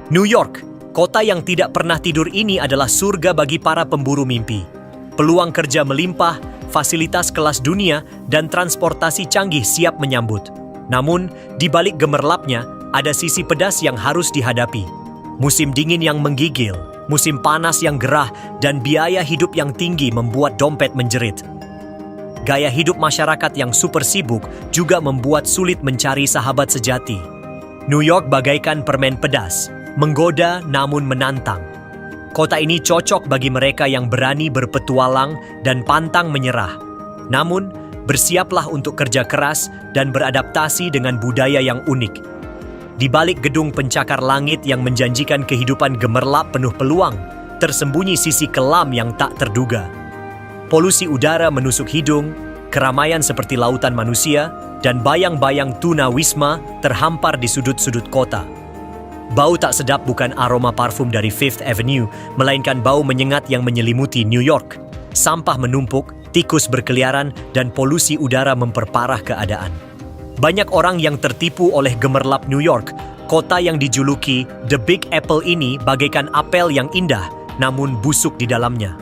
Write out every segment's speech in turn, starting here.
New York, kota yang tidak pernah tidur ini adalah surga bagi para pemburu mimpi. Peluang kerja melimpah, fasilitas kelas dunia, dan transportasi canggih siap menyambut. Namun, di balik gemerlapnya, ada sisi pedas yang harus dihadapi. Musim dingin yang menggigil, musim panas yang gerah, dan biaya hidup yang tinggi membuat dompet menjerit. Gaya hidup masyarakat yang super sibuk juga membuat sulit mencari sahabat sejati. New York bagaikan permen pedas, menggoda namun menantang. Kota ini cocok bagi mereka yang berani berpetualang dan pantang menyerah. Namun, bersiaplah untuk kerja keras dan beradaptasi dengan budaya yang unik. Di balik gedung pencakar langit yang menjanjikan kehidupan gemerlap penuh peluang, tersembunyi sisi kelam yang tak terduga. Polusi udara menusuk hidung, keramaian seperti lautan manusia, dan bayang-bayang tunawisma terhampar di sudut-sudut kota. Bau tak sedap bukan aroma parfum dari Fifth Avenue, melainkan bau menyengat yang menyelimuti New York. Sampah menumpuk, tikus berkeliaran, dan polusi udara memperparah keadaan. Banyak orang yang tertipu oleh gemerlap New York. Kota yang dijuluki The Big Apple ini bagaikan apel yang indah, namun busuk di dalamnya.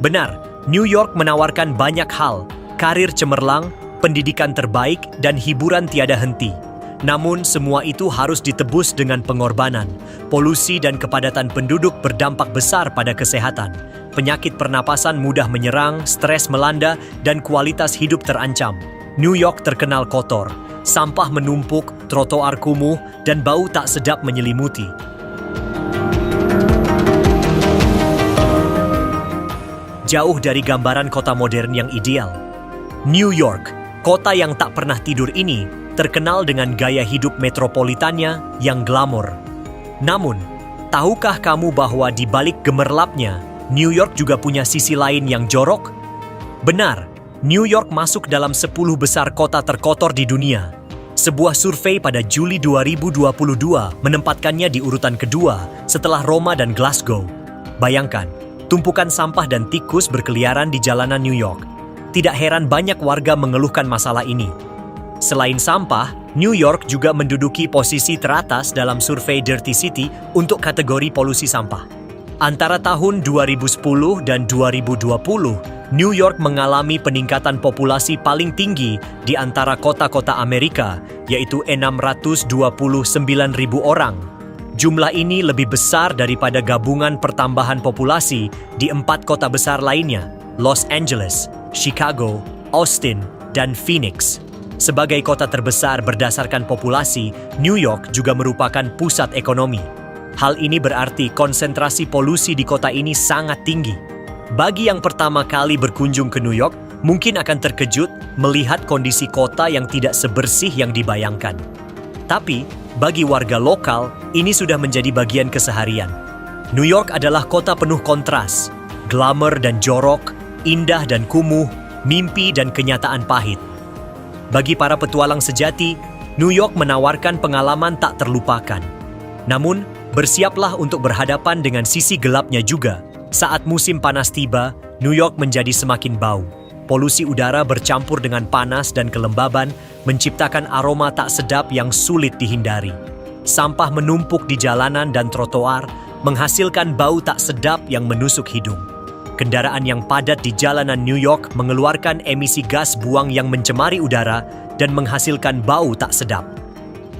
Benar, New York menawarkan banyak hal, karir cemerlang, pendidikan terbaik, dan hiburan tiada henti. Namun, semua itu harus ditebus dengan pengorbanan. Polusi dan kepadatan penduduk berdampak besar pada kesehatan. Penyakit pernapasan mudah menyerang, stres melanda, dan kualitas hidup terancam. New York terkenal kotor, sampah menumpuk, trotoar kumuh, dan bau tak sedap menyelimuti. Jauh dari gambaran kota modern yang ideal, New York, kota yang tak pernah tidur ini, terkenal dengan gaya hidup metropolitannya yang glamor. Namun, tahukah kamu bahwa di balik gemerlapnya, New York juga punya sisi lain yang jorok? Benar, New York masuk dalam 10 besar kota terkotor di dunia. Sebuah survei pada Juli 2022 menempatkannya di urutan kedua setelah Roma dan Glasgow. Bayangkan, tumpukan sampah dan tikus berkeliaran di jalanan New York. Tidak heran banyak warga mengeluhkan masalah ini. Selain sampah, New York juga menduduki posisi teratas dalam survei Dirty City untuk kategori polusi sampah. Antara tahun 2010 dan 2020, New York mengalami peningkatan populasi paling tinggi di antara kota-kota Amerika, yaitu 629.000 orang. Jumlah ini lebih besar daripada gabungan pertambahan populasi di 4 kota besar lainnya, Los Angeles, Chicago, Austin, dan Phoenix. Sebagai kota terbesar berdasarkan populasi, New York juga merupakan pusat ekonomi. Hal ini berarti konsentrasi polusi di kota ini sangat tinggi. Bagi yang pertama kali berkunjung ke New York, mungkin akan terkejut melihat kondisi kota yang tidak sebersih yang dibayangkan. Tapi, bagi warga lokal, ini sudah menjadi bagian keseharian. New York adalah kota penuh kontras, glamour dan jorok, indah dan kumuh, mimpi dan kenyataan pahit. Bagi para petualang sejati, New York menawarkan pengalaman tak terlupakan. Namun, bersiaplah untuk berhadapan dengan sisi gelapnya juga. Saat musim panas tiba, New York menjadi semakin bau. Polusi udara bercampur dengan panas dan kelembaban, menciptakan aroma tak sedap yang sulit dihindari. Sampah menumpuk di jalanan dan trotoar, menghasilkan bau tak sedap yang menusuk hidung. Kendaraan yang padat di jalanan New York mengeluarkan emisi gas buang yang mencemari udara dan menghasilkan bau tak sedap.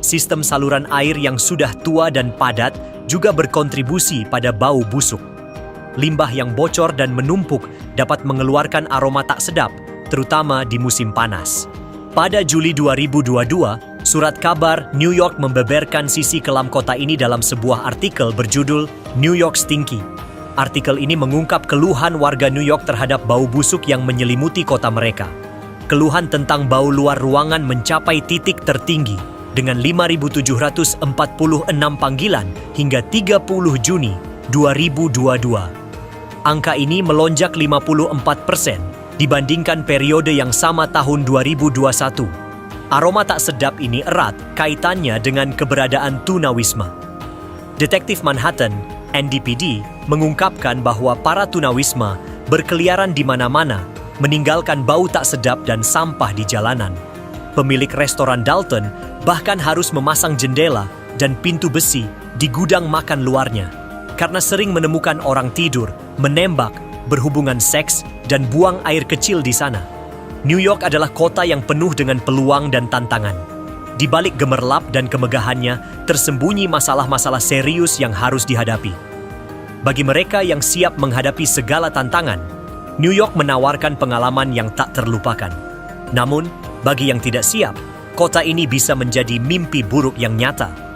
Sistem saluran air yang sudah tua dan padat juga berkontribusi pada bau busuk. Limbah yang bocor dan menumpuk dapat mengeluarkan aroma tak sedap, terutama di musim panas. Pada Juli 2022, surat kabar New York membeberkan sisi kelam kota ini dalam sebuah artikel berjudul New York Stinky. Artikel ini mengungkap keluhan warga New York terhadap bau busuk yang menyelimuti kota mereka. Keluhan tentang bau luar ruangan mencapai titik tertinggi dengan 5.746 panggilan hingga 30 Juni 2022. Angka ini melonjak 54% dibandingkan periode yang sama tahun 2021. Aroma tak sedap ini erat kaitannya dengan keberadaan tunawisma. Detektif Manhattan, NDPD, mengungkapkan bahwa para tunawisma berkeliaran di mana-mana, meninggalkan bau tak sedap dan sampah di jalanan. Pemilik restoran Dalton bahkan harus memasang jendela dan pintu besi di gudang makan luarnya karena sering menemukan orang tidur, menembak, berhubungan seks, dan buang air kecil di sana. New York adalah kota yang penuh dengan peluang dan tantangan. Di balik gemerlap dan kemegahannya, tersembunyi masalah-masalah serius yang harus dihadapi. Bagi mereka yang siap menghadapi segala tantangan, New York menawarkan pengalaman yang tak terlupakan. Namun, bagi yang tidak siap, kota ini bisa menjadi mimpi buruk yang nyata.